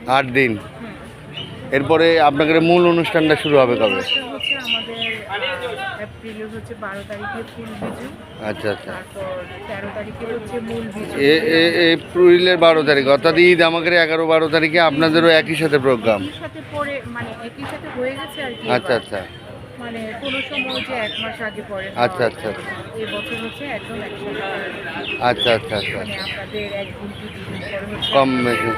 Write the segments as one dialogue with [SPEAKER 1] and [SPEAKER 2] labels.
[SPEAKER 1] 8 দিন। এরপরে আপনাদের মূল অনুষ্ঠানটা শুরু হবে কবে?
[SPEAKER 2] হচ্ছে আমাদের এপ্রিলের হচ্ছে 12 তারিখে ফুল বিজু।
[SPEAKER 1] আচ্ছা আচ্ছা।
[SPEAKER 2] তারপর 13 তারিখে হচ্ছে মূল বিজু।
[SPEAKER 1] এপ্রিলের 12 তারিখ অর্থাৎ ঈদ আমাদের 11-12 তারিখে আপনাদেরও একই সাথে প্রোগ্রাম।
[SPEAKER 2] একই সাথে পরে মানে একই সাথে হয়ে গেছে আর কি।
[SPEAKER 1] আচ্ছা আচ্ছা
[SPEAKER 2] মানে কোনো সময় যে 1 মাস আগে পরে।
[SPEAKER 1] আচ্ছা আচ্ছা
[SPEAKER 2] এই বছর হচ্ছে একদম একসাথে।
[SPEAKER 1] আচ্ছা আচ্ছা আচ্ছা
[SPEAKER 2] মানে আপনাদের 1 দিন কি 2 দিন পরে হচ্ছে
[SPEAKER 1] কম বেশি।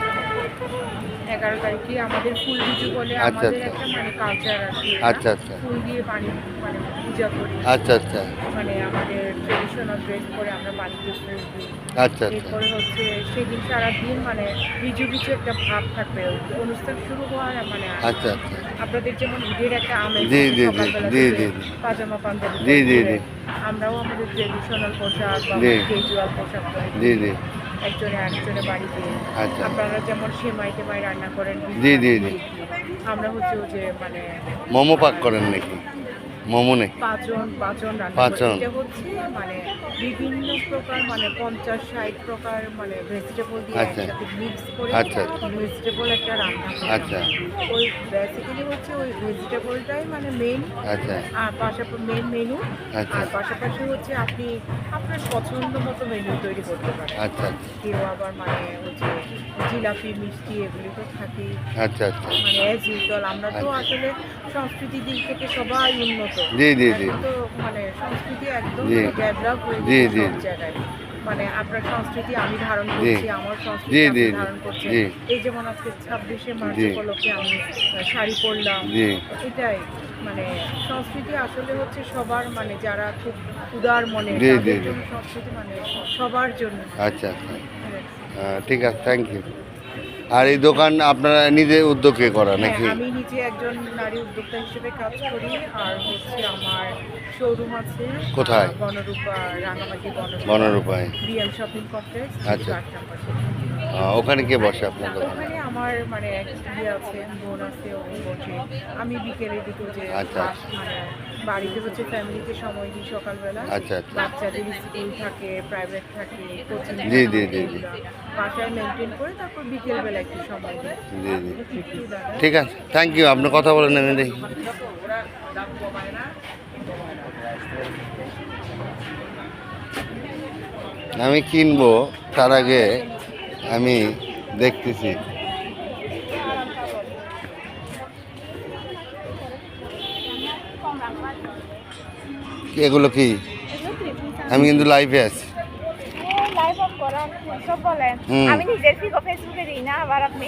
[SPEAKER 2] 11 তারিখে আমাদের ফুল বিজু বলে
[SPEAKER 1] আচ্ছা,
[SPEAKER 2] আমাদের
[SPEAKER 1] আচ্ছা।
[SPEAKER 2] একটা মানে কালচার আছে।
[SPEAKER 1] আচ্ছা, আচ্ছা।
[SPEAKER 2] ফুল দিয়ে পানি মানে পূজা করি।
[SPEAKER 1] আচ্ছা আচ্ছা
[SPEAKER 2] মানে আমাদের ট্রেডিশনাল ড্রেস পরে আমরা পানিতে ফুল দিই।
[SPEAKER 1] আচ্ছা আচ্ছা
[SPEAKER 2] এরপরে হচ্ছে সেদিন সারাদিন মানে বিজু বিজু একটা ভাব থাকবে। অনুষ্ঠান শুরু হওয়ার মানে
[SPEAKER 1] আচ্ছা আচ্ছা
[SPEAKER 2] আপনাদের যেমন ঈদের একটা আমেজ
[SPEAKER 1] জি, জি, জি,
[SPEAKER 2] সকালবেলা
[SPEAKER 1] জি,
[SPEAKER 2] থেকে
[SPEAKER 1] জি, জি।
[SPEAKER 2] পাজামা পাঞ্জাবি
[SPEAKER 1] জি, জি,
[SPEAKER 2] পরে
[SPEAKER 1] জি।
[SPEAKER 2] আমরাও আমাদের ট্রেডিশনাল পোশাক বা
[SPEAKER 1] জি।
[SPEAKER 2] ক্যাজুয়াল পোশাক পরে
[SPEAKER 1] জি জি
[SPEAKER 2] একজনে আরেকজনের বাড়িতে।
[SPEAKER 1] আচ্ছা।
[SPEAKER 2] আপনারা যেমন সেমাই টেমাই রান্না করেন
[SPEAKER 1] জি, জি, জি।
[SPEAKER 2] আমরা হচ্ছে ওই যে মানে
[SPEAKER 1] মোমো পাক করেন নাকি? মোমো নাকি?
[SPEAKER 2] পাঁচজন রান্না করি।
[SPEAKER 1] পাঁচজন।
[SPEAKER 2] এটা হচ্ছে মানে বিভিন্ন প্রকার মানে 50-60 প্রকার মানে ভেজিটেবল দিয়ে
[SPEAKER 1] আচ্ছা।
[SPEAKER 2] একসাথে মিক্স করে
[SPEAKER 1] আচ্ছা, আচ্ছা।
[SPEAKER 2] ভেজিটেবল একটা রান্না করি।
[SPEAKER 1] আচ্ছা।
[SPEAKER 2] ওই বেসিক্যালি হচ্ছে ওই ভেজিটেবলটাই মানে মেইন।
[SPEAKER 1] আচ্ছা
[SPEAKER 2] আর পাশাপাশি মেইন মেনু।
[SPEAKER 1] আচ্ছা।
[SPEAKER 2] আর পাশাপাশি হচ্ছে আপনি আপনার পছন্দ মতো মেনু তৈরি করতে পারেন।
[SPEAKER 1] আচ্ছা আচ্ছা
[SPEAKER 2] কেউ আবার মানে হচ্ছে জিলাপি মিষ্টি এগুলি তো থাকেই।
[SPEAKER 1] আচ্ছা আচ্ছা
[SPEAKER 2] মানে অ্যাজ ইউজুয়াল আমরা তো
[SPEAKER 1] আচ্ছা।
[SPEAKER 2] আসলে সংস্কৃতির দিক থেকে সবাই উন্নত।
[SPEAKER 1] জি, জি, জি।
[SPEAKER 2] এখন তো মানে সংস্কৃতি একদম
[SPEAKER 1] জি।
[SPEAKER 2] ডেভেলপ হয়ে
[SPEAKER 1] জি,
[SPEAKER 2] গেছে
[SPEAKER 1] জি,
[SPEAKER 2] সব
[SPEAKER 1] জি।
[SPEAKER 2] জায়গায়। মানে আপনার সংস্কৃতি আমি ধারণ
[SPEAKER 1] জি।
[SPEAKER 2] করছি, আমার
[SPEAKER 1] জি,
[SPEAKER 2] সংস্কৃতি আপনি
[SPEAKER 1] জি, জি।
[SPEAKER 2] ধারণ করছেন।
[SPEAKER 1] জি।
[SPEAKER 2] এই যেমন আজকে 26শে মার্চ
[SPEAKER 1] জি।
[SPEAKER 2] উপলক্ষে আমি শাড়ি পরলাম।
[SPEAKER 1] জি।
[SPEAKER 2] এটাই মানে সংস্কৃতি আসলে হচ্ছে সবার মানে যারা খুব উদার মনে
[SPEAKER 1] জি, জি,
[SPEAKER 2] তাদের
[SPEAKER 1] জি।
[SPEAKER 2] জন্য সংস্কৃতি মানে সবার জন্য।
[SPEAKER 1] আচ্ছা আচ্ছা ঠিক আছে, থ্যাংক ইউ। আর এই দোকান আপনারা নিজে উদ্যোগে করা
[SPEAKER 2] হ্যাঁ,
[SPEAKER 1] নাকি?
[SPEAKER 2] আমি নিজে একজন নারী উদ্যোক্তা হিসেবে কাজ করি। আর হচ্ছে আমার শোরুম আছে
[SPEAKER 1] কোথায়?
[SPEAKER 2] বনরূপা, রাঙামাটি
[SPEAKER 1] বনরূপায়।
[SPEAKER 2] বিএম শপিং কমপ্লেক্স
[SPEAKER 1] আচ্ছা।
[SPEAKER 2] 8 নম্বর।
[SPEAKER 1] ওখানে কে বসে আপনার দোকানে?
[SPEAKER 2] ওখানে আমার মানে এক ইয়ে আছে, বোন আছে, ও বসে। আমি বিকেলের দিকে যে
[SPEAKER 1] আচ্ছা।
[SPEAKER 2] মানে বাড়িতে হচ্ছে ফ্যামিলিকে সময় দিই সকালবেলা।
[SPEAKER 1] আচ্ছা, আচ্ছা।
[SPEAKER 2] বাচ্চাদের স্কুল থাকে, প্রাইভেট থাকে, কোচিং
[SPEAKER 1] জি,
[SPEAKER 2] থাকে,
[SPEAKER 1] জি, জি, জি।
[SPEAKER 2] এগুলা বাসায় মেনটেন করে তারপর বিকেলবেলা একটু সময় দিই।
[SPEAKER 1] জি জি
[SPEAKER 2] একটু দাদা।
[SPEAKER 1] ঠিক আছে, থ্যাংক ইউ। আপনি কথা বলেন আমি দেখি। আমি কিনবো তার আগে আমি দেখতেছি। এগুলো কি? আমি কিন্তু লাইভে আছি।
[SPEAKER 3] লাইভ অফ করান সব বলেন।
[SPEAKER 1] হুম।
[SPEAKER 3] আমি নিজের ফেসবুকে দিই না আবার আপনি